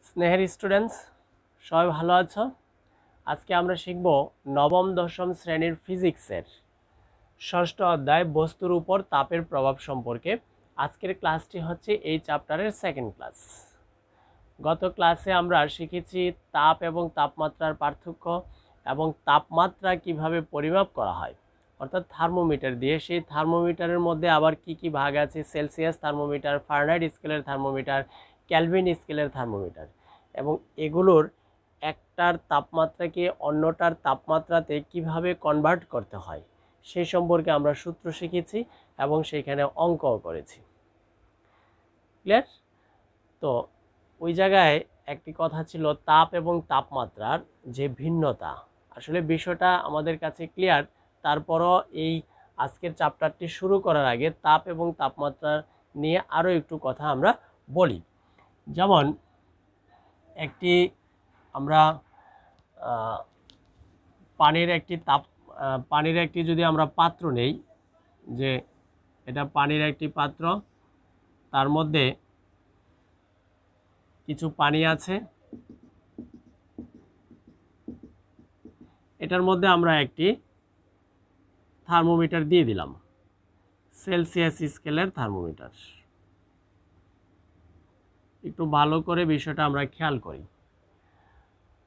স্নেহের স্টুডেন্টস সবাই ভালো আছো? আজকে আমরা শিখব নবম দশম শ্রেণীর ফিজিক্সের ষষ্ঠ অধ্যায় বস্তুর উপর তাপের প্রভাব সম্পর্কে। আজকের ক্লাসটি হচ্ছে এই চ্যাপ্টারের সেকেন্ড ক্লাস। গত ক্লাসে আমরা শিখেছি তাপ এবং তাপমাত্রার পার্থক্য এবং তাপমাত্রা কিভাবে পরিমাপ করা হয়, অর্থাৎ থার্মোমিটার দিয়ে। সেই থার্মোমিটারের মধ্যে আবার কি কি ভাগ আছে: সেলসিয়াস থার্মোমিটার, ফারেনহাইট স্কেলের থার্মোমিটার, কেলভিন স্কেলের থার্মোমিটার, এবং এগুলোর একটার তাপমাত্রাকে অন্যটার তাপমাত্রাতে কিভাবে কনভার্ট করতে হয় সেই সম্পর্কে আমরা সূত্র শিখেছি এবং সেখানে অঙ্কও করেছি। ক্লিয়ার? তো ওই জায়গায় একটি কথা ছিল তাপ এবং তাপমাত্রার যে ভিন্নতা। আসলে বিষয়টা আমাদের কাছে ক্লিয়ার, তারপরও এই আজকের চ্যাপ্টারটি শুরু করার আগে তাপ এবং তাপমাত্রা নিয়ে আরও একটু কথা আমরা বলি। যেমন একটি আমরা পানির একটি যদি আমরা পাত্র নেই, যে এটা পানির একটি পাত্র, তার মধ্যে কিছু পানি আছে, এটার মধ্যে আমরা একটি থার্মোমিটার দিয়ে দিলাম, সেলসিয়াস স্কেলের থার্মোমিটার। একটু ভালো করে বিষয়টা আমরা খেয়াল করি।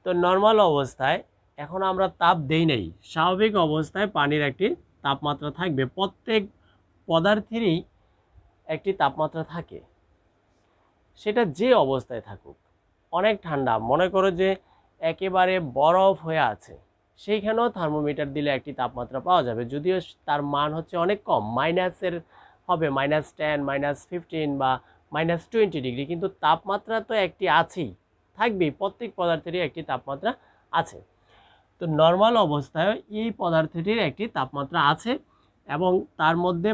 তো নর্মাল অবস্থায় এখন আমরা তাপ দেই নাই, স্বাভাবিক অবস্থায় পানির একটি তাপমাত্রা থাকবে, প্রত্যেক পদার্থেরই একটি তাপমাত্রা থাকে, সেটা যে অবস্থায় থাকুক। অনেক ঠান্ডা, মনে করো যে একেবারে বরফ হয়ে আছে, সেইখানেও থার্মোমিটার দিলে একটি তাপমাত্রা পাওয়া যাবে, যদিও তার মান হচ্ছে অনেক কম, মাইনাসের হবে, -10, -15 বা -20 ডিগ্রি, কিন্তু তাপমাত্রা তো একটি আছেই, থাকবেই, প্রত্যেক পদার্থেরই একটি তাপমাত্রা আছে। তো নর্মাল অবস্থায় এই পদার্থটির একটি তাপমাত্রা আছে এবং তার মধ্যে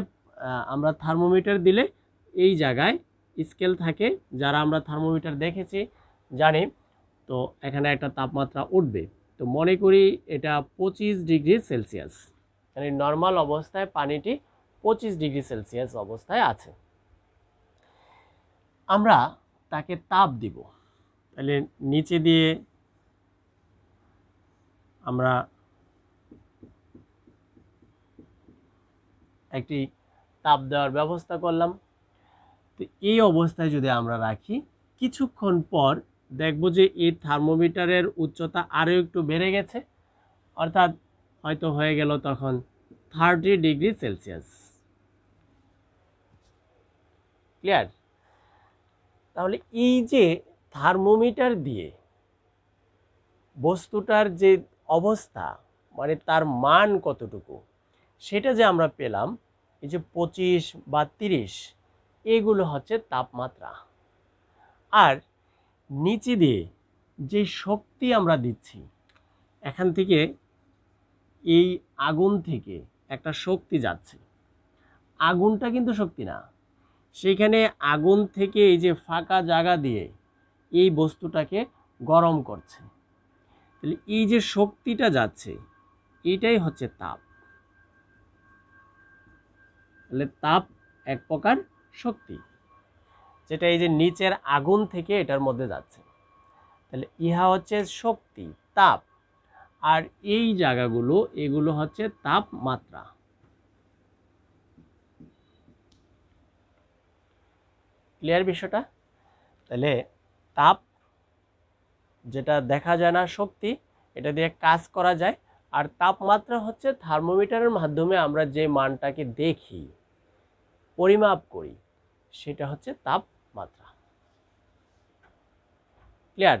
আমরা থার্মোমিটার দিলে এই জায়গায় স্কেল থাকে, যারা আমরা থার্মোমিটার দেখেছি জানি। তো এখানে একটা তাপমাত্রা উঠবে, তো মনে করি এটা 25 ডিগ্রি সেলসিয়াস, মানে নর্মাল অবস্থায় পানিটি 25 ডিগ্রি সেলসিয়াস অবস্থায় আছে। আমরা তাকে তাপ দিব, তাহলে নিচে দিয়ে আমরা একটি তাপ দেওয়ার ব্যবস্থা করলাম। তো এই অবস্থায় যদি আমরা রাখি, কিছুক্ষণ পর দেখব যে এই থার্মোমিটারের উচ্চতা আরও একটু বেড়ে গেছে, অর্থাৎ হয়তো হয়ে গেল তখন 30 ডিগ্রি সেলসিয়াস। ক্লিয়ার? তাহলে এই যে থার্মোমিটার দিয়ে বস্তুটার যে অবস্থা, মানে তার মান কতটুকু, সেটা যে আমরা পেলাম, এই যে 25 বা 30, এগুলো হচ্ছে তাপমাত্রা। আর নিচে দিয়ে যে শক্তি আমরা দিচ্ছি, এখান থেকে এই আগুন থেকে একটা শক্তি যাচ্ছে, আগুনটা কিন্তু শক্তি না, সেখানে আগুন থেকে এই যে ফাঁকা জায়গা দিয়ে এই বস্তুটাকে গরম করছে, তাহলে এই যে শক্তিটা যাচ্ছে এটাই হচ্ছে তাপ। তাহলে তাপ এক প্রকার শক্তি, যেটা এই যে নিচের আগুন থেকে এটার মধ্যে যাচ্ছে, তাহলে ইহা হচ্ছে শক্তি, তাপ। আর এই জায়গাগুলো, এগুলো হচ্ছে তাপমাত্রা। ক্লিয়ার বিষয়টা? তাহলে তাপ যেটা দেখা যায় না, শক্তি, এটা দিয়ে কাজ করা যায়। আর তাপমাত্রা হচ্ছে থার্মোমিটারের মাধ্যমে আমরা যে মানটাকে দেখি, পরিমাপ করি, সেটা হচ্ছে তাপমাত্রা। ক্লিয়ার?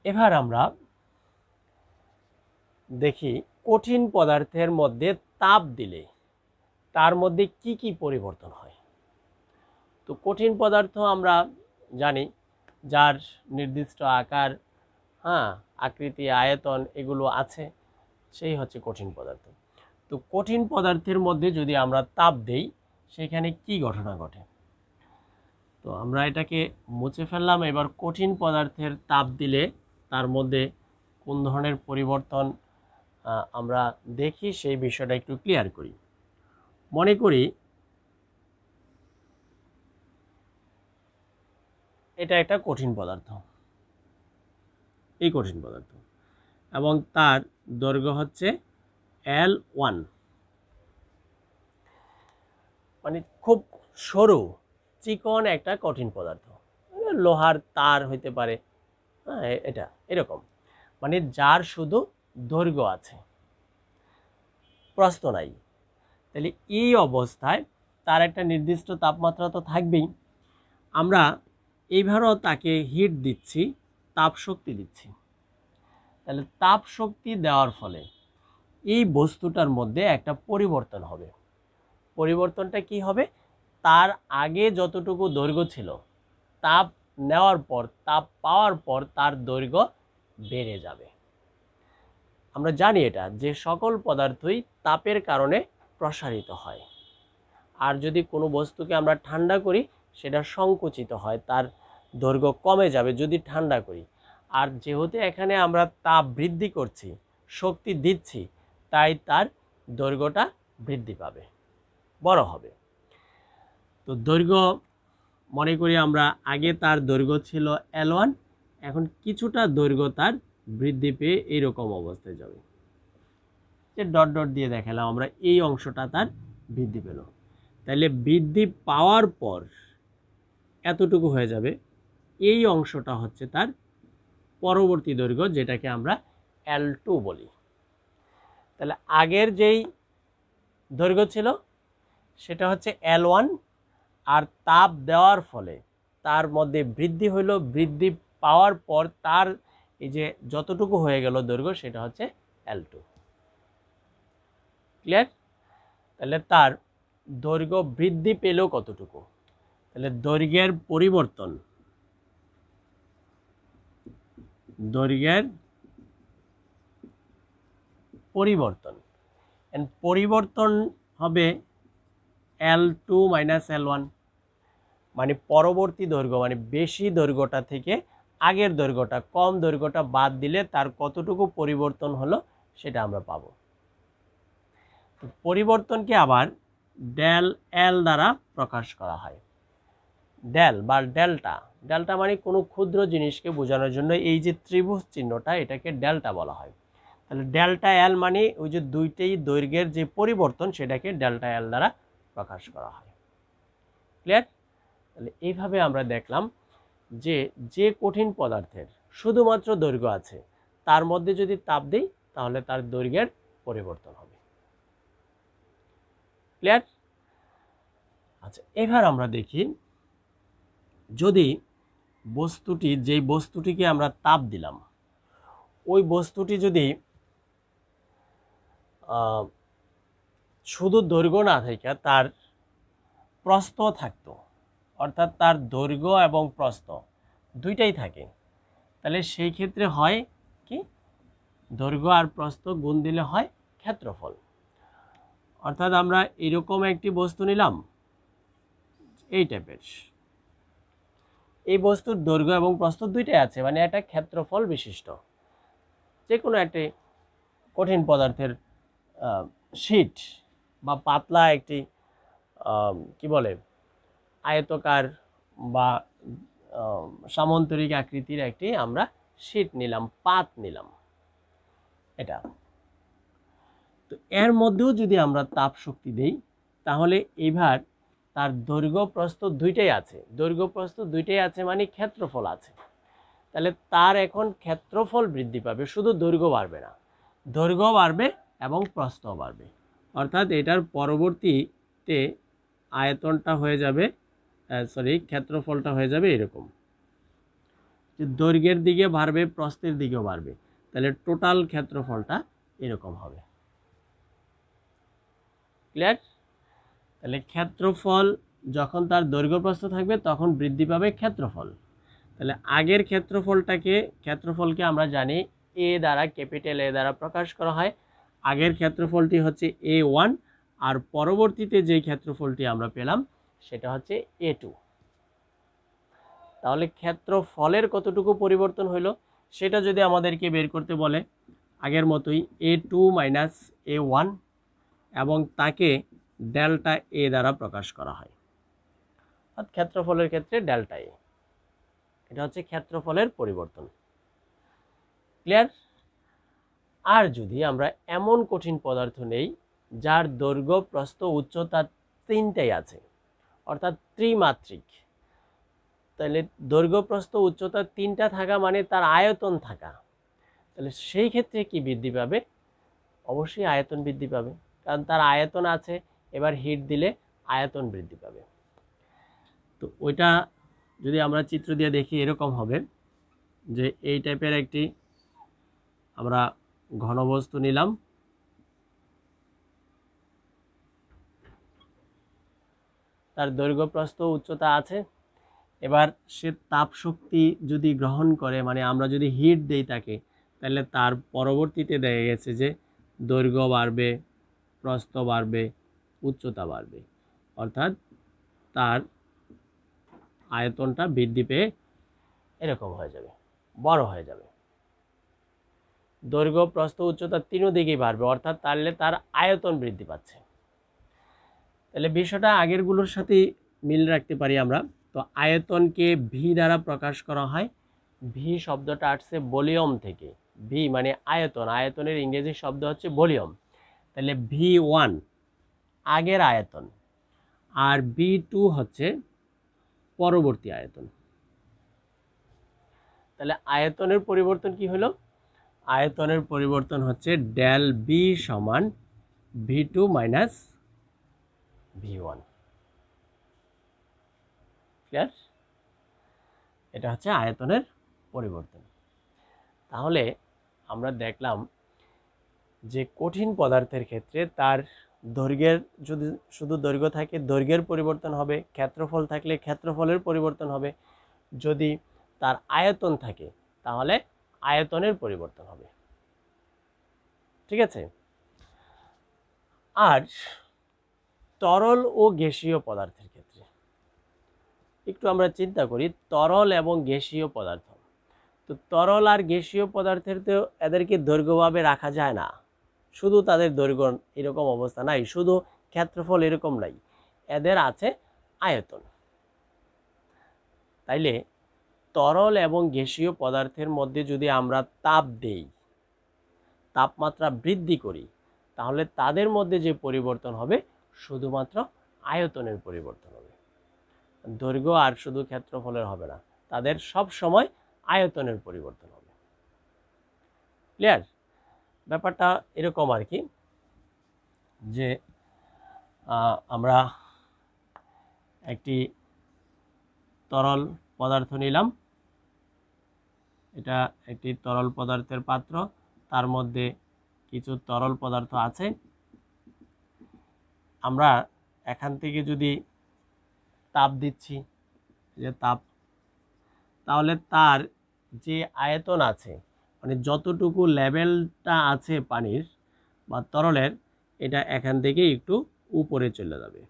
এবার আমরা দেখি কঠিন পদার্থের মধ্যে তাপ দিলে তার মধ্যে কি কি পরিবর্তন হয়। তো কঠিন পদার্থ আমরা জানি, যার নির্দিষ্ট আকার, আকৃতি, আয়তন এগুলো আছে, সেই হচ্ছে কঠিন পদার্থ। তো কঠিন পদার্থের মধ্যে যদি আমরা তাপ দেই, সেখানে কি ঘটনা ঘটে? তো আমরা এটাকে মুছে ফেললাম। এবার কঠিন পদার্থের তাপ দিলে তার মধ্যে কোন ধরনের পরিবর্তন আমরা দেখি, সেই বিষয়টা একটু ক্লিয়ার করি। মনে করি এটা একটা কঠিন পদার্থ, এই কঠিন পদার্থ, এবং তার দৈর্ঘ্য হচ্ছে L1, মানে খুব সরু চিকন একটা কঠিন পদার্থ, লোহার তার হইতে পারে, হ্যাঁ এটা এরকম, মানে যার শুধু দৈর্ঘ্য আছে, প্রস্থ নাই। তাহলে এই অবস্থায় তার একটা নির্দিষ্ট তাপমাত্রা তো থাকবেই। আমরা এইভাবেও তাকে হিট দিচ্ছি, তাপ শক্তি দিচ্ছি। তাহলে তাপ শক্তি দেওয়ার ফলে এই বস্তুটার মধ্যে একটা পরিবর্তন হবে। পরিবর্তনটা কি হবে? তার আগে যতটুকু দৈর্ঘ্য ছিল, তাপ নেওয়ার পর, তাপ পাওয়ার পর তার দৈর্ঘ্য বেড়ে যাবে। আমরা জানি এটা যে সকল পদার্থই তাপের কারণে প্রসারিত হয়। আর যদি কোনো বস্তুকে আমরা ঠান্ডা করি সেটা সংকুচিত হয়, তার দৈর্ঘ্য কমে যাবে যদি ঠান্ডা করি। আর যেহেতু এখানে আমরা তাপ বৃদ্ধি করছি, শক্তি দিচ্ছি, তাই তার দৈর্ঘ্যটা বৃদ্ধি পাবে, বড় হবে। তো দৈর্ঘ্য মনে করি আমরা আগে তার দৈর্ঘ্য ছিল L1, এখন কিছুটা দৈর্ঘ্য তার বৃদ্ধি পেয়ে এইরকম অবস্থায় যাবে, যে ডট ডট দিয়ে দেখালাম আমরা, এই অংশটা তার বৃদ্ধি পেল। তাহলে বৃদ্ধি পাওয়ার পর এতটুকু হয়ে যাবে, এই অংশটা হচ্ছে তার পরবর্তী দৈর্ঘ্য, যেটাকে আমরা L2 বলি। তাহলে আগের যেই দৈর্ঘ্য ছিল সেটা হচ্ছে L1, আর তাপ দেওয়ার ফলে তার মধ্যে বৃদ্ধি হইল, বৃদ্ধি পাওয়ার পর তার এই যে যতটুকু হয়ে গেল দৈর্ঘ্য সেটা হচ্ছে L2। ক্লিয়ার? তাহলে তার দৈর্ঘ্য বৃদ্ধি পেল কতটুকু? তাহলে দৈর্ঘ্যের পরিবর্তন, দৈর্ঘ্যের পরিবর্তন পরিবর্তন হবে L2 - L1, মানে পরবর্তী দৈর্ঘ্য, মানে বেশি দৈর্ঘ্যটা থেকে আগের দৈর্ঘ্যটা, কম দৈর্ঘ্যটা বাদ দিলে তার কতটুকু পরিবর্তন হলো সেটা আমরা পাবো। পরিবর্তনকে আবার ডেল এল দ্বারা প্রকাশ করা হয়। ডেল বা ডেল্টা, ডেল্টা মানে কোনো ক্ষুদ্র জিনিসকে বোঝানোর জন্য এই যে ত্রিভুজ চিহ্নটা, এটাকে ডেল্টা বলা হয়। তাহলে ডেল্টা এল মানে ওই যে দুইটাই দৈর্ঘ্যের যে পরিবর্তন, সেটাকে ডেল্টা এল দ্বারা প্রকাশ করা হয়। ক্লিয়ার? তাহলে এইভাবে আমরা দেখলাম যে যে কঠিন পদার্থের শুধুমাত্র দৈর্ঘ্য আছে, তার মধ্যে যদি তাপ দিই তাহলে তার দৈর্ঘ্যের পরিবর্তন হবে। ক্লিয়ার? আচ্ছা, এবার আমরা দেখি যদি বস্তুটি, যেই বস্তুটিকে আমরা তাপ দিলাম, ওই বস্তুটি যদি শুধু দৈর্ঘ্য না থেকে তার প্রস্থ থাকতো, অর্থাৎ তার দৈর্ঘ্য এবং প্রস্থ দুইটাই থাকে, তাহলে সেই ক্ষেত্রে হয় কি, দৈর্ঘ্য আর প্রস্থ গুণ দিলে হয় ক্ষেত্রফল। অর্থাৎ আমরা এরকম একটি বস্তু নিলাম, এই টাইপের, এই বস্তুর দৈর্ঘ্য এবং প্রস্থ দুইটাই আছে, মানে এটা ক্ষেত্রফল বিশিষ্ট। যে কোনো একটি কঠিন পদার্থের শীট বা পাতলা একটি কি বলে আয়তকার বা সামান্তরিক আকৃতির একটি আমরা শীট নিলাম, পাত নিলাম, এটা। তো এর মধ্যেও যদি আমরা তাপ শক্তি দেই তাহলে এবার তার দৈর্ঘ্য প্রস্থ দুইটাই আছে, দৈর্ঘ্য প্রস্থ দুইটাই আছে মানে ক্ষেত্রফল আছে। তাহলে তার এখন ক্ষেত্রফল বৃদ্ধি পাবে, শুধু দৈর্ঘ্য বাড়বে না, দৈর্ঘ্য বাড়বে এবং প্রস্থও বাড়বে। অর্থাৎ এটার পরবর্তীতে আয়তনটা হয়ে যাবে, ক্ষেত্রফলটা হয়ে যাবে এরকম, যে দৈর্ঘ্যের দিকে বাড়বে, প্রস্থের দিকেও বাড়বে, তাহলে টোটাল ক্ষেত্রফলটা এরকম হবে। ক্লিয়ার? তাহলে ক্ষেত্রফল যখন তার দৈর্ঘ্য প্রস্থ থাকবে তখন বৃদ্ধি পাবে ক্ষেত্রফল। তাহলে আগের ক্ষেত্রফলকে আমরা জানি এ দ্বারা, ক্যাপিটাল এ দ্বারা প্রকাশ করা হয়। আগের ক্ষেত্রফলটি হচ্ছে A1, আর পরবর্তীতে যে ক্ষেত্রফলটি আমরা পেলাম সেটা হচ্ছে A2। তাহলে ক্ষেত্রফলের কতটুকু পরিবর্তন হইল সেটা যদি আমাদেরকে বের করতে বলে, আগের মতোই A2 - A1, এবং তাকে ডেল্টা এ দ্বারা প্রকাশ করা হয়, অর্থাৎ ক্ষেত্রফলের ক্ষেত্রে ডেল্টা এ। এটা হচ্ছে ক্ষেত্রফলের পরিবর্তন। ক্লিয়ার? আর যদি আমরা এমন কঠিন পদার্থ নেই যার দৈর্ঘ্য প্রস্থ উচ্চতা তিনটাই আছে, অর্থাৎ ত্রিমাত্রিক, তাহলে দৈর্ঘ্য প্রস্থ উচ্চতা তিনটা থাকা মানে তার আয়তন থাকা, তাহলে সেই ক্ষেত্রে কি বৃদ্ধি পাবে? অবশ্যই আয়তন বৃদ্ধি পাবে, কারণ তার আয়তন আছে। এবার হিট দিলে আয়তন বৃদ্ধি পাবে। তো ওইটা যদি আমরা চিত্র দিয়ে দেখি এরকম হবে যে এই টাইপের একটি আমরা ঘনবস্তু নিলাম, তার দৈর্ঘ্য প্রস্থ উচ্চতা আছে। এবার সে তাপ শক্তি যদি গ্রহণ করে, মানে আমরা যদি হিট দেই তাকে, তাহলে তার পরবর্তীতে দেখা গেছে যে দৈর্ঘ্য বাড়বে, প্রস্থ বাড়বে, উচ্চতা বাড়বে, অর্থাৎ তার আয়তনটা বৃদ্ধি পেয়ে এরকম হয়ে যাবে, বড় হয়ে যাবে। দৈর্ঘ্য প্রস্থ উচ্চতা তিনও দিকেই বাড়বে, অর্থাৎ তাহলে তার আয়তন বৃদ্ধি পাচ্ছে। তাহলে বিষয়টা আগেরগুলোর সাথে মিল রাখতে পারি আমরা। তো আয়তনকে ভি দ্বারা প্রকাশ করা হয়। ভি শব্দটা আসছে ভলিউম থেকে। ভি মানে আয়তন, আয়তনের ইংরেজি শব্দ হচ্ছে ভলিউম। তাহলে V1 আগের আয়তন, আর V2 হচ্ছে পরবর্তী আয়তন। তাহলে আয়তনের পরিবর্তন কি হলো? আয়তনের পরিবর্তন হচ্ছে ডেল বি সমান V2 মাইনাস V1। ক্লিয়ার? এটা হচ্ছে আয়তনের পরিবর্তন। তাহলে আমরা দেখলাম যে কঠিন পদার্থের ক্ষেত্রে তার দৈর্ঘ্যের, যদি শুধু দৈর্ঘ্য থাকে দৈর্ঘ্যের পরিবর্তন হবে, ক্ষেত্রফল থাকলে ক্ষেত্রফলের পরিবর্তন হবে, যদি তার আয়তন থাকে তাহলে আয়তনের পরিবর্তন হবে। ঠিক আছে? আর তরল ও গ্যাসীয় পদার্থের ক্ষেত্রে একটু আমরা চিন্তা করি, তরল এবং গ্যাসীয় পদার্থ। তো তরল আর গ্যাসীয় পদার্থের তো এদেরকে দৈর্ঘ্যভাবে রাখা যায় না, শুধু তাদের দৈর্ঘ্য এরকম অবস্থা নাই, শুধু ক্ষেত্রফল এরকম নাই, এদের আছে আয়তন। তাইলে তরল এবং গ্যাসীয় পদার্থের মধ্যে যদি আমরা তাপ দেই, তাপমাত্রা বৃদ্ধি করি, তাহলে তাদের মধ্যে যে পরিবর্তন হবে শুধুমাত্র আয়তনের পরিবর্তন হবে, দৈর্ঘ্য আর শুধু ক্ষেত্রফলের হবে না, তাদের সব সময় আয়তনের পরিবর্তন হবে। ক্লিয়ার? ব্যাপারটা এরকম আর কি, যে আমরা একটি তরল পদার্থ নিলাম, এটা একটি তরল পদার্থের পাত্র, তার মধ্যে কিছু তরল পদার্থ আছে। আমরা এখান থেকে যদি তাপ দিচ্ছি, যে তাপ, তাহলে তার যে আয়তন আছে, মানে যতটুকু লেভেলটা আছে পানির বা তরলের, এটা এখান থেকে একটু উপরে চলে যাবে।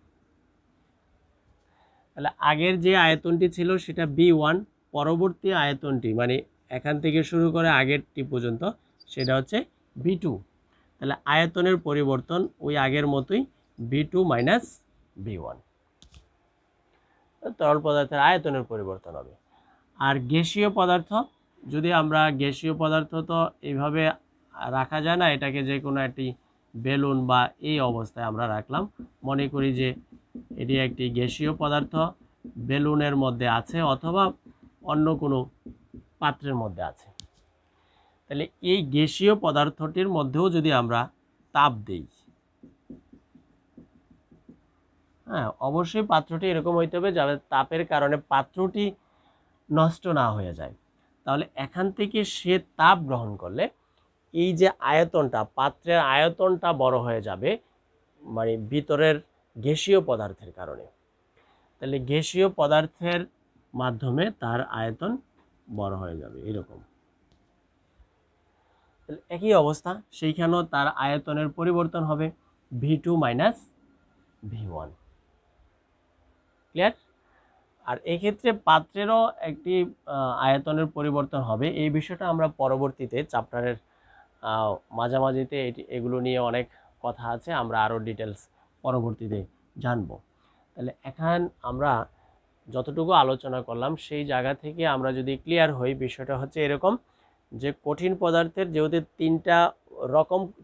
তাহলে আগের যে আয়তনটি ছিল সেটা B1, পরবর্তী আয়তনটি মানে এখান থেকে শুরু করে আগেরটি পর্যন্ত সেটা হচ্ছে B2। তাহলে আয়তনের পরিবর্তন ওই আগের মতোই B2 মাইনাস B1, তরল পদার্থের আয়তনের পরিবর্তন হবে। আর গ্যাসীয় পদার্থ, যদি আমরা গ্যাসীয় পদার্থ তো এইভাবে রাখা যায় না, এটাকে যে কোনো একটি বেলুন বা এই অবস্থায় আমরা রাখলাম, মনে করি যে এটি একটি গ্যাসীয় পদার্থ বেলুনের মধ্যে আছে অথবা অন্য কোনো পাত্রের মধ্যে আছে। তাহলে এই গ্যাসীয় পদার্থটির মধ্যেও যদি আমরা তাপ দেই, হ্যাঁ অবশ্যই পাত্রটি এরকম হইতে হবে যাতে তাপের কারণে পাত্রটি নষ্ট না হয়ে যায়। তাহলে এখান থেকে সে তাপ গ্রহণ করলে এই যে আয়তনটা, পাত্রের আয়তনটা বড় হয়ে যাবে, মানে ভিতরের গ্যাসীয় পদার্থের কারণে। তাহলে গ্যাসীয় পদার্থের মাধ্যমে তার আয়তন বড় হয়ে যাবে এরকম। একই অবস্থা, সেইখানেও তার আয়তনের পরিবর্তন হবে V2 মাইনাস V1। ক্লিয়ার? আর এক্ষেত্রে পাত্রেরও একটি আয়তনের পরিবর্তন হবে। এই বিষয়টা আমরা পরবর্তীতে চ্যাপ্টারের মাঝামাঝিতে এগুলো নিয়ে অনেক কথা আছে, আমরা আরও ডিটেলস পরবর্তীতে জানব। তাহলে এখন আমরা যতটুকু আলোচনা করলাম সেই জায়গা থেকে আমরা যদি ক্লিয়ার হই, বিষয়টা হচ্ছে এরকম যে কঠিন পদার্থের যেহেতু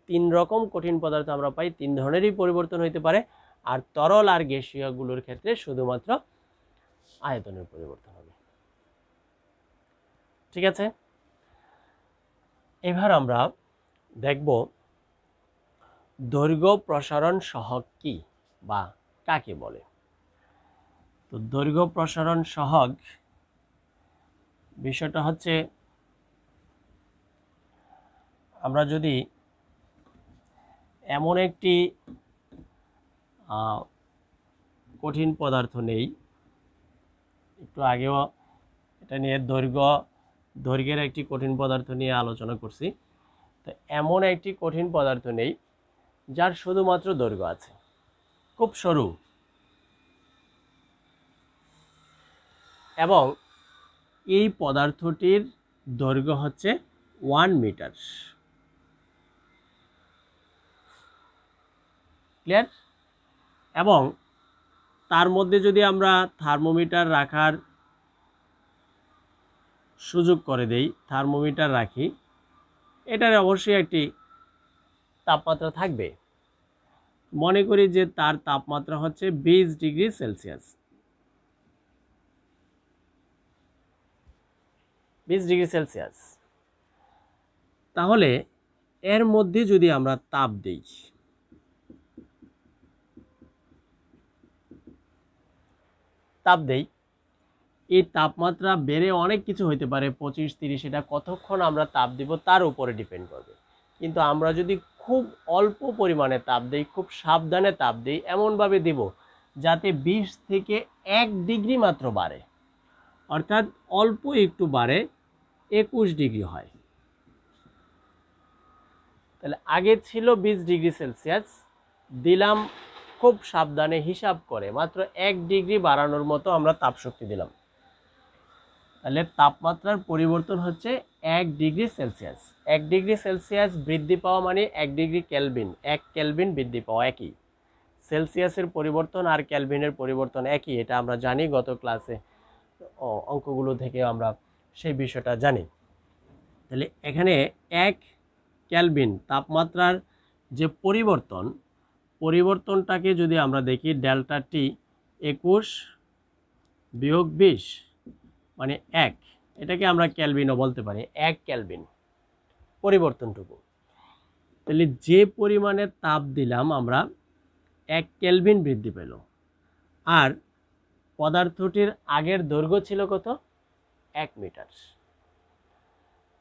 তিন রকম কঠিন পদার্থ আমরা পাই, তিন ধরনেরই পরিবর্তন হইতে পারে। আর তরল আর গ্যাসীয়গুলোর ক্ষেত্রে শুধুমাত্র আয়তনের পরিবর্তন হবে। ঠিক আছে, এবার আমরা দেখব দৈর্ঘ্য প্রসারণ সহগ কি বা কাকে বলে। তো দৈর্ঘ্য প্রসারণ সহগ বিষয়টা হচ্ছে, আমরা যদি এমন একটি কঠিন পদার্থ নেই, একটু আগেও এটা নিয়ে দৈর্ঘ্যের একটি কঠিন পদার্থ নিয়ে আলোচনা করছি। তো এমন একটি কঠিন পদার্থ নেই যার শুধুমাত্র দৈর্ঘ্য আছে, খুব সরু, এবং এই পদার্থটির দৈর্ঘ্য হচ্ছে 1 মিটার। ক্লিয়ার? এবং তার মধ্যে যদি আমরা থার্মোমিটার রাখার সুযোগ করে দেই, থার্মোমিটার রাখি, এটার অবশ্যই একটি তাপমাত্রা থাকবে। মনে করি যে তার তাপমাত্রা হচ্ছে 20 ডিগ্রি সেলসিয়াস। 20 degree Celsius. তাহলে এর মধ্যে যদি আমরা তাপ দেই, এই তাপমাত্রা বেড়ে অনেক কিছু হইতে পারে, 25-30, এটা কতক্ষণ আমরা তাপ দিব তার উপরে ডিপেন্ড করবে। কিন্তু আমরা যদি খুব অল্প পরিমাণে তাপ দেই, খুব সাবধানে তাপ দেই, এমনভাবে দিব যাতে 20 থেকে 1 ডিগ্রি মাত্র বাড়ে, অর্থাৎ অল্প একটু বাড়ে, 21 ডিগ্রি হয়। তাহলে আগে ছিল 20 ডিগ্রি সেলসিয়াস, দিলাম খুব সাবধানে হিসাব করে মাত্র 1 ডিগ্রি বাড়ানোর মতো আমরা তাপশক্তি দিলাম। তাহলে তাপমাত্রার পরিবর্তন হচ্ছে 1 ডিগ্রি সেলসিয়াস। 1 ডিগ্রি সেলসিয়াস বৃদ্ধি পাওয়া মানে 1 ডিগ্রি কেলভিন, 1 কেলভিন বৃদ্ধি পাওয়া। একই, সেলসিয়াসের পরিবর্তন আর কেলভিনের পরিবর্তন একই, এটা আমরা জানি, গত ক্লাসে অঙ্কগুলো থেকে আমরা সেই বিষয়টা জানি। তাহলে এখানে 1 কেলভিন তাপমাত্রার যে পরিবর্তনটাকে যদি আমরা দেখি, ডেল্টা টি 21 বিয়োগ 20 মানে 1, এটাকে আমরা কেলভিনও বলতে পারি। 1 কেলভিন পরিবর্তনটুকু। তাহলে যে পরিমাণে তাপ দিলাম আমরা, 1 কেলভিন বৃদ্ধি পেল। আর পদার্থটির আগের দৈর্ঘ্য ছিল কত? 1 মিটার।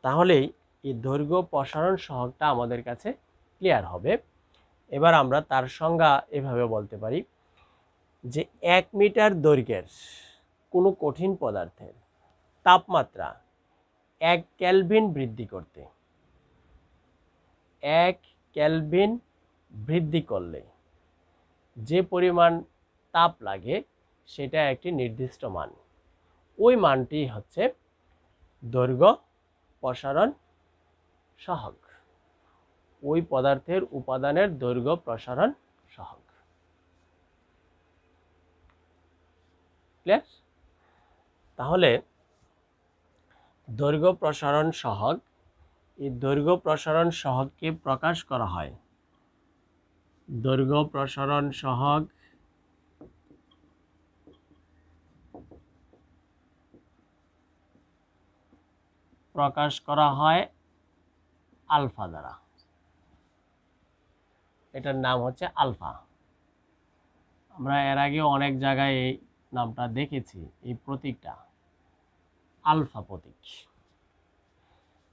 তাহলেই এই দৈর্ঘ্য প্রসারণ সহগটা আমাদের কাছে ক্লিয়ার হবে। এবার আমরা তার সংজ্ঞা এভাবে বলতে পারি যে 1 মিটার দৈর্ঘ্যের কোনো কঠিন পদার্থের তাপমাত্রা 1 কেলভিন বৃদ্ধি করতে, 1 কেলভিন বৃদ্ধি করলে যে পরিমাণ তাপ লাগে সেটা একটি নির্দিষ্ট মান। ওই মানটি হচ্ছে দৈর্ঘ্য প্রসারণ সহগ, ওই পদার্থের উপাদানের দৈর্ঘ্য প্রসারণ সহগ। ক্লিয়ার? তাহলে দৈর্ঘ্য প্রসারণ সহগ, এই দৈর্ঘ্য প্রসারণ সহগকে প্রকাশ করা হয়, দৈর্ঘ্য প্রসারণ সহগ প্রকাশ করা হয় আলফা দ্বারা। এটার নাম হচ্ছে আলফা। আমরা এর আগে অনেক জায়গায় এই নামটা দেখেছি, এই প্রতীকটা আলফা প্রতীক।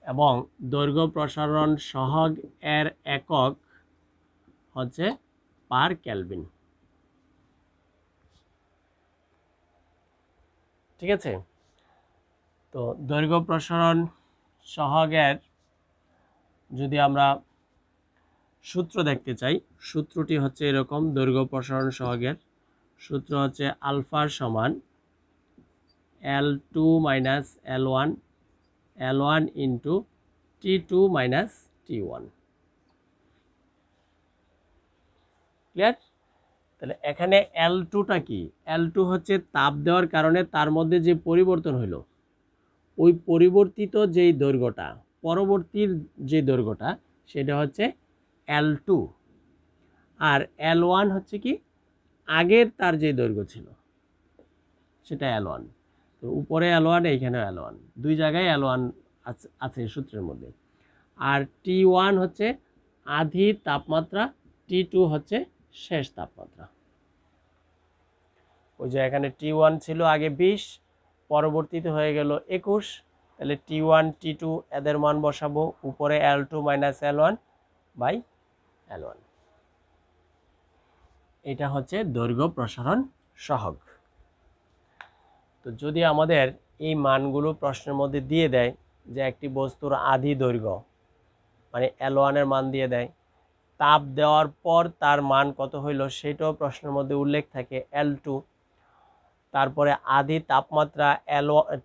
এবং দৈর্ঘ্য প্রসারণ সহগ এর একক হচ্ছে পার কেলভিন। ঠিক আছে? তো দৈর্ঘ্য প্রসারণ সহগের যদি আমরা সূত্র দেখতে চাই, সূত্রটি হচ্ছে এরকম। দৈর্ঘ্য প্রসারণ সহগের সূত্র হচ্ছে আলফা সমান L2 minus L1, L1 into T2 minus T1। Clear? তাহলে এখানে L2টা কি? L2 হচ্ছে তাপ দেওয়ার কারণে তার মধ্যে যে পরিবর্তন হলো, ওই পরিবর্তিত যেই দৈর্ঘ্যটা, পরবর্তীর যে দৈর্ঘ্যটা, সেটা হচ্ছে L2। আর L1 হচ্ছে কি? আগের তার যে দৈর্ঘ্য ছিল সেটা L1। তো উপরে L1, এইখানে L1, দুই জায়গায় L1 আছে সূত্রের মধ্যে। আর T1 হচ্ছে আধি তাপমাত্রা, T2 হচ্ছে শেষ তাপমাত্রা। ওই যে এখানে T1 ছিল আগে 20, পরবর্তীতে হয়ে গেল 21। তাহলে T1 T2 এদের মান বসাবো, উপরে L2 minus L1 by L1। এটা হচ্ছে দৈর্ঘ্য প্রসারণ সহগ। তো যদি আমাদের এই মানগুলো প্রশ্নের মধ্যে দিয়ে দেয় যে একটি বস্তুর আধি দৈর্ঘ্য মানে L1 এর মান দিয়ে দেয়, তাপ দেওয়ার পর তার মান কত হইল সেটাও প্রশ্নের মধ্যে উল্লেখ থাকে L2, তারপরে আধি তাপমাত্রা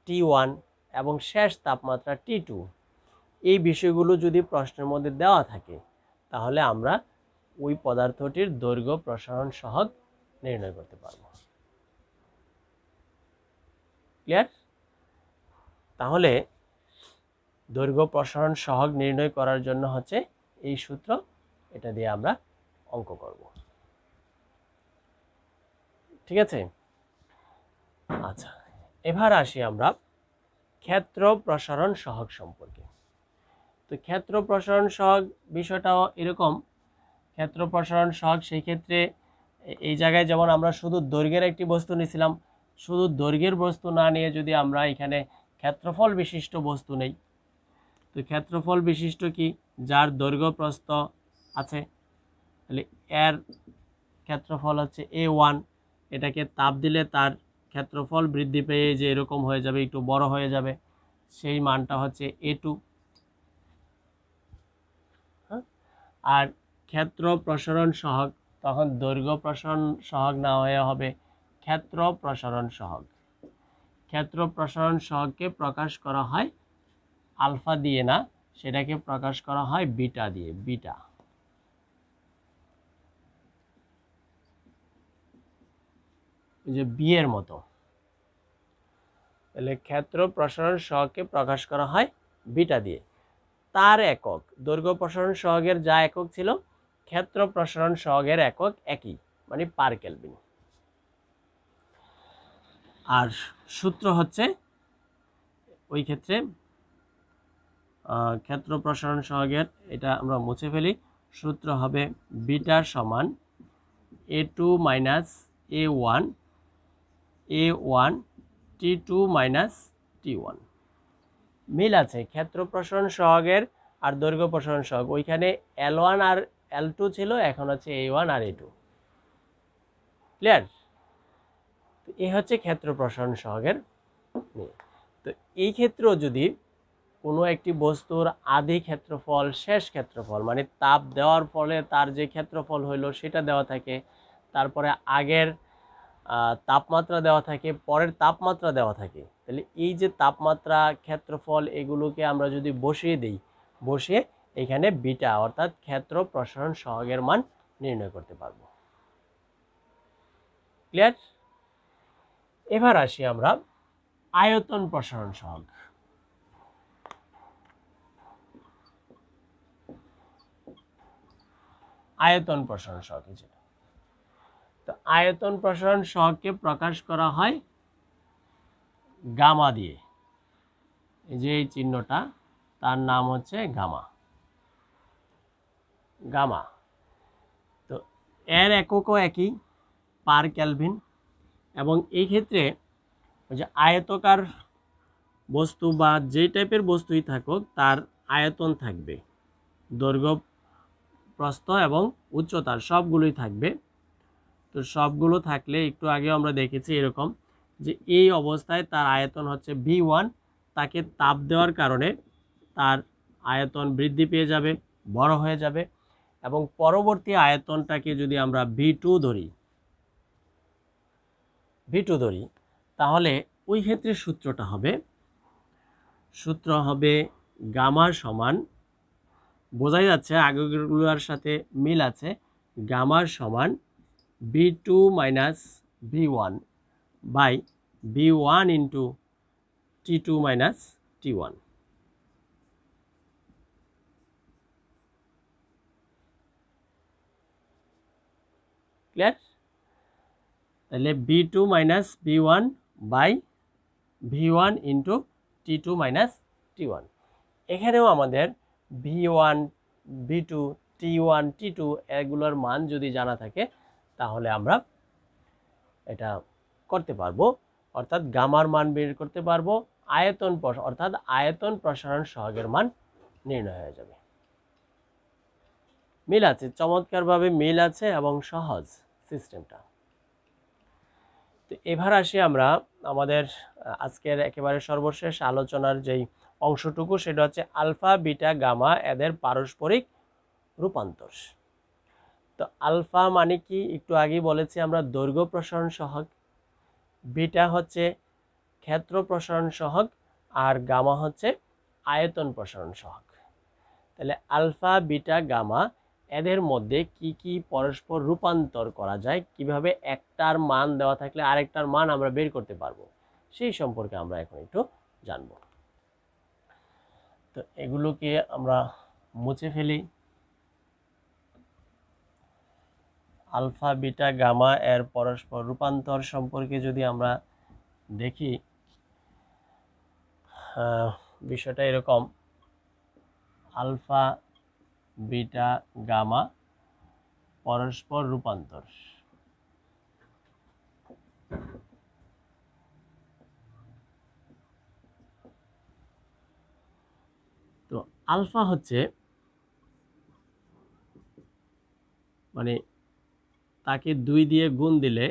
T1 এবং শেষ তাপমাত্রা T2, এই বিষয়গুলো যদি প্রশ্নের মধ্যে দেওয়া থাকে তাহলে আমরা ওই পদার্থটির দৈর্ঘ্য প্রসারণ সহগ নির্ণয় করতে পারব। ক্লিয়ার? তাহলে দৈর্ঘ্য প্রসারণ সহগ নির্ণয় করার জন্য হচ্ছে এই সূত্র, এটা দিয়ে আমরা অঙ্ক করব। ঠিক আছে? আচ্ছা, এবার আসি আমরা ক্ষেত্র প্রসারণ সহগ সম্পর্কে। তো ক্ষেত্র প্রসারণ সহগ বিষয়টাও এরকম। ক্ষেত্র প্রসারণ সহগ সেই ক্ষেত্রে এই জায়গায় যেমন আমরা শুধু দৈর্ঘ্যের একটি বস্তু নিয়েছিলাম, শুধু দৈর্ঘ্যের বস্তু না নিয়ে যদি আমরা এখানে ক্ষেত্রফল বিশিষ্ট বস্তু নেই, তো ক্ষেত্রফল বিশিষ্ট কি? যার দৈর্ঘ্য প্রস্থ আছে, তাহলে এর ক্ষেত্রফল হচ্ছে A1। এটাকে তাপ দিলে তার ক্ষেত্রফল বৃদ্ধি পেয়ে যে এরকম হয়ে যাবে, একটু বড় হয়ে যাবে, সেই মানটা হচ্ছে A2। আর ক্ষেত্র প্রসারণ সহগ তখন দৈর্ঘ্য প্রসারণ সহগ না হয়ে হবে ক্ষেত্র প্রসারণ সহগ। ক্ষেত্র প্রসারণ সহগকে প্রকাশ করা হয় আলফা দিয়ে না, সেটাকে প্রকাশ করা হয় বিটা দিয়ে, বিটা। যে বি এর মতো। তাহলে ক্ষেত্র প্রসারণ সহগকে প্রকাশ করা হয় বিটা দিয়ে। তার একক, দৈর্ঘ্য প্রসারণ সহগের যা একক ছিল, ক্ষেত্র প্রসারণ সহগের একক একই, মানে পার কেলভিন। আর সূত্র হচ্ছে ওই ক্ষেত্রে ক্ষেত্র প্রসারণ সহগের, এটা আমরা মুছে ফেলি, সূত্র হবে বিটা সমান A2 minus A1 T2 minus T1। মিল আছে ক্ষেত্র প্রসারণ সহগের আর দৈর্ঘ্য প্রসারণ সহগ। ওইখানে L1 আর L2 ছিল, এখন হচ্ছে A1 আর A2। ক্লিয়ার? তো এই হচ্ছে ক্ষেত্র প্রসারণ সহগের নিয়ে। তো এই ক্ষেত্র যদি কোনো একটি বস্তুর আদি ক্ষেত্রফল, শেষ ক্ষেত্রফল, মানে তাপ দেওয়ার ফলে তার যে ক্ষেত্রফল হইল সেটা দেওয়া থাকে, তারপরে আগের তাপমাত্রা দেওয়া থাকে, পরের তাপমাত্রা দেওয়া থাকে, তাহলে এই যে তাপমাত্রা, ক্ষেত্রফল, এগুলোকে আমরা যদি বসিয়ে দিই, বসিয়ে এখানে বিটা অর্থাৎ ক্ষেত্র প্রসারণ সহগের মান নির্ণয় করতে পারবো। ক্লিয়ার? এবার আসি আমরা আয়তন প্রসারণ সহগ। আয়তন প্রসারণ সহগ, যেটা, তো আয়তন প্রসারণ সহগকে প্রকাশ করা হয় গামা দিয়ে। এই যে এই চিহ্নটা, তার নাম হচ্ছে গামা। গামা, তো এর এককও একই, পার কেলভিন। এবং এই ক্ষেত্রে ওই যে আয়তকার বস্তু বা যে টাইপের বস্তুই থাকুক, তার আয়তন থাকবে, দৈর্ঘ্য, প্রস্থ এবং উচ্চতার সবগুলোই থাকবে। তো সবগুলো থাকলে একটু আগে আমরা দেখেছি এরকম যে এই অবস্থায় তার আয়তন হচ্ছে V1, তাকে তাপ দেওয়ার কারণে তার আয়তন বৃদ্ধি পেয়ে যাবে, বড় হয়ে যাবে। এবং পরবর্তী আয়তনটাকে যদি আমরা V2 ধরি, তাহলে ওই ক্ষেত্রে সূত্রটা হবে, সূত্র হবে গামা সমান, বোঝাই যাচ্ছে আগেরগুলোর সাথে মিল আছে, গামা সমান B2 minus B1 by B1 into T2 minus T1. Clear? তাহলে B2 minus B1 by V1 into T2 minus T1। এখানেও আমাদের V1 V2 T1 T2 এগুলোর মান যদি জানা থাকে তাহলে আমরা এটা করতে পারবো, অর্থাৎ গামার মান বের করতে পারবো, অর্থাৎ আয়তন প্রসারণ সহগের মান নির্ণয় হয়ে যাবে। মিল আছে, চমৎকারভাবে মিল আছে এবং সহজ সিস্টেমটা। তো এবার আসি আমরা আমাদের আজকের একেবারে সর্বশেষ আলোচনার যেই অংশটুকু, সেটা হচ্ছে আলফা বিটা গামা এদের পারস্পরিক রূপান্তর। তো আলফা মানে কি একটু আগেই বলেছি আমরা, দৈর্ঘ্য প্রসারণ সহগ, বিটা হচ্ছে ক্ষেত্র প্রসারণ সহগ, আর গামা হচ্ছে আয়তন প্রসারণ সহগ। তাহলে আলফা বিটা গামা এদের মধ্যে কি কি পরস্পর রূপান্তর করা যায়, কিভাবে একটার মান দেওয়া থাকলে আরেকটার মান আমরা বের করতে পারবো, সেই সম্পর্কে আমরা এখন একটু জানব। তো এগুলোকে আমরা মুছে ফেলি। আলফা বিটা গামা এর পরস্পর রূপান্তর সম্পর্কে যদি আমরা দেখি, বিষয়টা এরকম, আলফা বিটা গামা পরস্পর রূপান্তর। তো আলফা হচ্ছে মানে তাকে 2 দিয়ে গুণ দিলে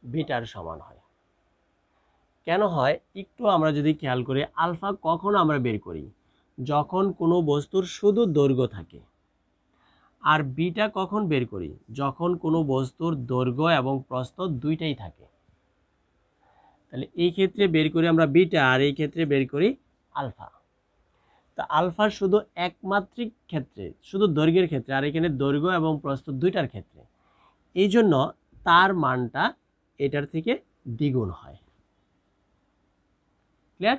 বিটার সমান হয়। কেন হয় একটু আমরা যদি খেয়াল করি, আলফা কখন আমরা বের করি, যখন কোনো বস্তুর শুধু দৈর্ঘ্য থাকে। আর বিটা কখন বের করি, যখন কোনো বস্তুর দৈর্ঘ্য এবং প্রস্থ দুইটাই থাকে। তাহলে এই ক্ষেত্রে বের করি আমরা বিটা, আর এই ক্ষেত্রে বের করি আলফা। তা আলফার শুধু একমাত্রিক ক্ষেত্রে, শুধু দৈর্ঘ্যের ক্ষেত্রে, আর এখানে দৈর্ঘ্য এবং প্রস্থ দুইটার ক্ষেত্রে, এই জন্য তার মানটা এটার থেকে দ্বিগুণ হয়। ক্লিয়ার?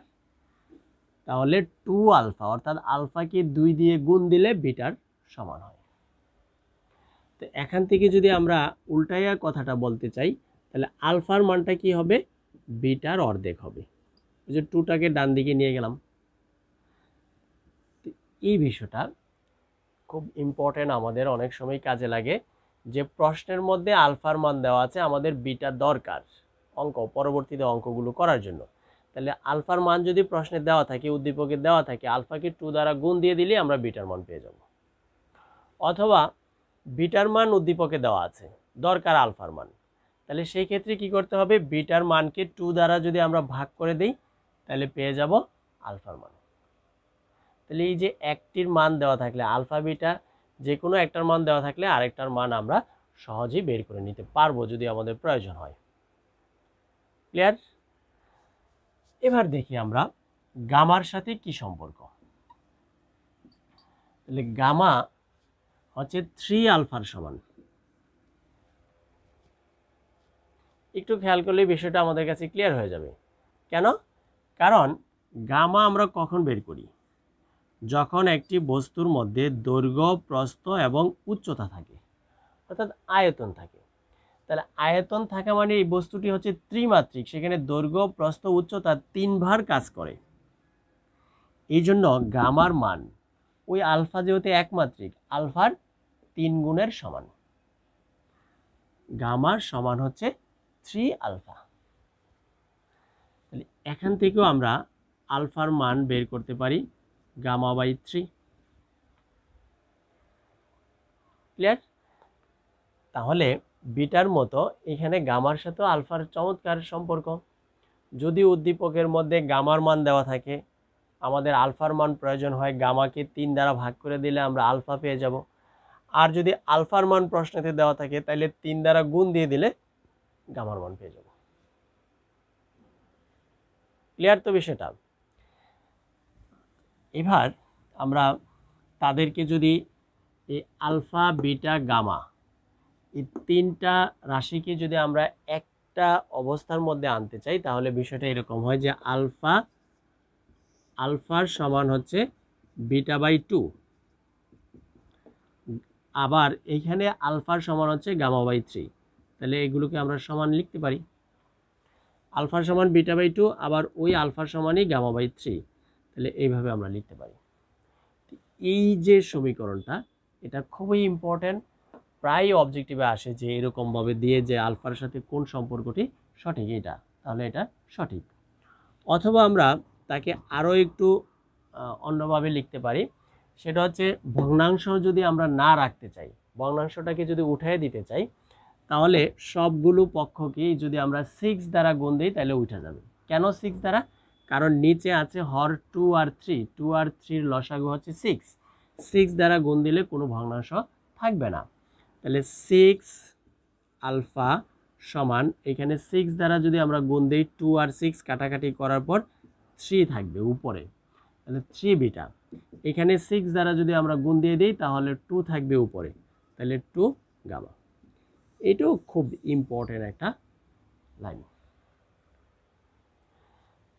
তাহলে 2 আলফা, অর্থাৎ আলফাকে 2 দিয়ে গুণ দিলে বিটার সমান হয়। তো এখান থেকে যদি আমরা উল্টাইয়া কথাটা বলতে চাই, তাহলে আলফার মানটা কি হবে, বিটার অর্ধেক হবে। ওই যে 2টাকে ডান দিকে নিয়ে গেলাম। এই বিষয়টা খুব ইম্পর্টেন্ট, আমাদের অনেক সময় কাজে লাগে, যে প্রশ্নের মধ্যে আলফার মান দেওয়া আছে, আমাদের বিটা দরকার পরবর্তীতে অঙ্কগুলো করার জন্য। তাহলে আলফার মান যদি প্রশ্নে দেওয়া থাকে, উদ্দীপকে দেওয়া থাকে, আলফাকে 2 দ্বারা গুণ দিয়ে দিলে আমরা বিটার মান পেয়ে যাব। অথবা বিটার মান উদ্দীপকে দেওয়া আছে, দরকার আলফার মান, তাহলে সেই ক্ষেত্রে কি করতে হবে, বিটার মানকে 2 দ্বারা যদি আমরা ভাগ করে দিই তাহলে পেয়ে যাব আলফার মান। তাহলে এই যে একটির মান দেওয়া থাকলে, আলফা বিটা যে কোনো একটার মান দেওয়া থাকলে আরেকটার মান আমরা সহজেই বের করে নিতে পারবো যদি আমাদের প্রয়োজন হয়। ক্লিয়ার? এবার দেখি আমরা গামার সাথে কি সম্পর্ক। তাহলে গামা হচ্ছে 3 আলফার সমান। একটু খেয়াল করলে বিষয়টা আমাদের কাছে ক্লিয়ার হয়ে যাবে। কেন? কারণ গামা আমরা কখন বের করি, যখন একটি বস্তুর মধ্যে দৈর্ঘ্য, প্রস্থ এবং উচ্চতা থাকে, অর্থাৎ আয়তন থাকে। তাহলে আয়তন থাকা মানে এই বস্তুটি হচ্ছে ত্রিমাত্রিক, সেখানে দৈর্ঘ্য, প্রস্থ, উচ্চতা 3 ভার কাজ করে। এই জন্য গামার মান ওই আলফা যেহেতু একমাত্রিক, আলফার 3 গুণের সমান। গামার সমান হচ্ছে 3 আলফা। তাহলে এখান থেকেও আমরা আলফার মান বের করতে পারি, গামা বাই 3। ক্লিয়ার? তাহলে বিটার মতো এখানে গামার সাথে আলফার চমৎকার সম্পর্ক। যদি উদ্দীপকের মধ্যে গামার মান দেওয়া থাকে, আমাদের আলফার মান প্রয়োজন হয়, গামাকে 3 দ্বারা ভাগ করে দিলে আমরা আলফা পেয়ে যাব। আর যদি আলফার মান প্রশ্নেতে দেওয়া থাকে তাহলে 3 দ্বারা গুণ দিয়ে দিলে গামার মান পেয়ে যাব। ক্লিয়ার তো বিষয়টা? এবার আমরা তাদেরকে যদি এই আলফা বিটা গামা এই তিনটা রাশিকে যদি আমরা একটা অবস্থার মধ্যে আনতে চাই তাহলে বিষয়টা এরকম হয় যে আলফার সমান হচ্ছে বিটা বাই 2, আবার এইখানে আলফার সমান হচ্ছে গামা বাই 3। তাহলে এগুলোকে আমরা সমান লিখতে পারি, আলফার সমান বিটা বাই 2, আবার ওই আলফার সমানই গামা বাই 3। তাহলে এইভাবে আমরা লিখতে পারি। এই যে সমীকরণটা, এটা খুবই ইম্পর্টেন্ট, প্রায় অবজেক্টিভে আসে যে এরকমভাবে দিয়ে যে আলফার সাথে কোন সম্পর্কটি সঠিক, এটা তাহলে এটা সঠিক। অথবা আমরা তাকে আরও একটু অন্যভাবে লিখতে পারি, সেটা হচ্ছে ভগ্নাংশ যদি আমরা না রাখতে চাই, ভগ্নাংশটাকে যদি উঠিয়ে দিতে চাই, তাহলে সবগুলো পক্ষকেই যদি আমরা 6 দ্বারা গুণ দিই তাহলে উঠে যাবে। কেন 6 দ্বারা? কারণ নিচে আছে হর 2 আর 3, 2 আর 3 লসাগু হচ্ছে 6, 6 দ্বারা গুণ দিলে কোনো ভগ্নাংশ থাকবে না। তাহলে 6 আলফা সমান, এখানে 6 দ্বারা যদি আমরা গুণ দিই 2 আর 6 কাটাকাটি করার পর 3 থাকবে উপরে, তাহলে 3 বিটা। এখানে 6 দ্বারা যদি আমরা গুণ দিয়ে দিই তাহলে 2 থাকবে উপরে, তাহলে 2 গামা। এটাও খুব ইম্পর্টেন্ট একটা লাইন।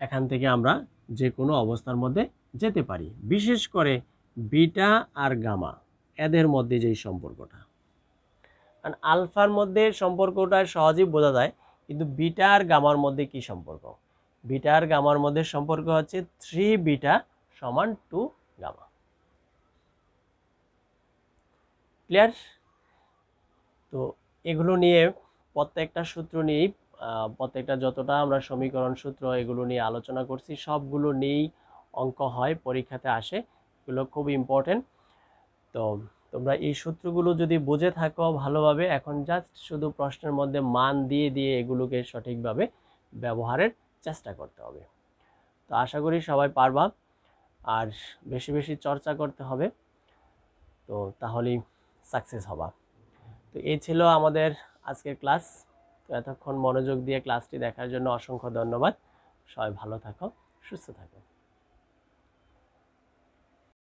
এখান থেকে আমরা যে কোনো অবস্থার মধ্যে যেতে পারি, বিশেষ করে বিটা আর গামা এদের মধ্যে যেই সম্পর্কটা, কারণ আলফার মধ্যে সম্পর্কটা সহজেই বোঝা যায়, কিন্তু বিটা আর গামার মধ্যে কি সম্পর্ক? বিটা আর গামার মধ্যে সম্পর্ক হচ্ছে 3 বিটা সমান 2 গামা। ক্লিয়ার? তো এগুলো নিয়ে প্রত্যেকটা সূত্র নিয়েই, প্রত্যেকটা যতটা আমরা সমীকরণ সূত্র এগুলো নিয়ে আলোচনা করছি, সবগুলো নিয়েই অঙ্ক হয়, পরীক্ষাতে আসে, এগুলো খুব ইম্পর্টেন্ট। তো তোমরা এই সূত্রগুলো যদি বুঝে থাকো ভালোভাবে, এখন জাস্ট শুধু প্রশ্নের মধ্যে মান দিয়ে দিয়ে এগুলোকে সঠিকভাবে ব্যবহারের চেষ্টা করতে হবে। তো আশা করি সবাই পারবা, আর বেশি বেশি চর্চা করতে হবে, তো তাহলেই সাকসেস হবা। তো এই ছিল আমাদের আজকের ক্লাস। তো এতক্ষণ মনোযোগ দিয়ে ক্লাসটি দেখার জন্য অসংখ্য ধন্যবাদ। সবাই ভালো থাকো, সুস্থ থাকো।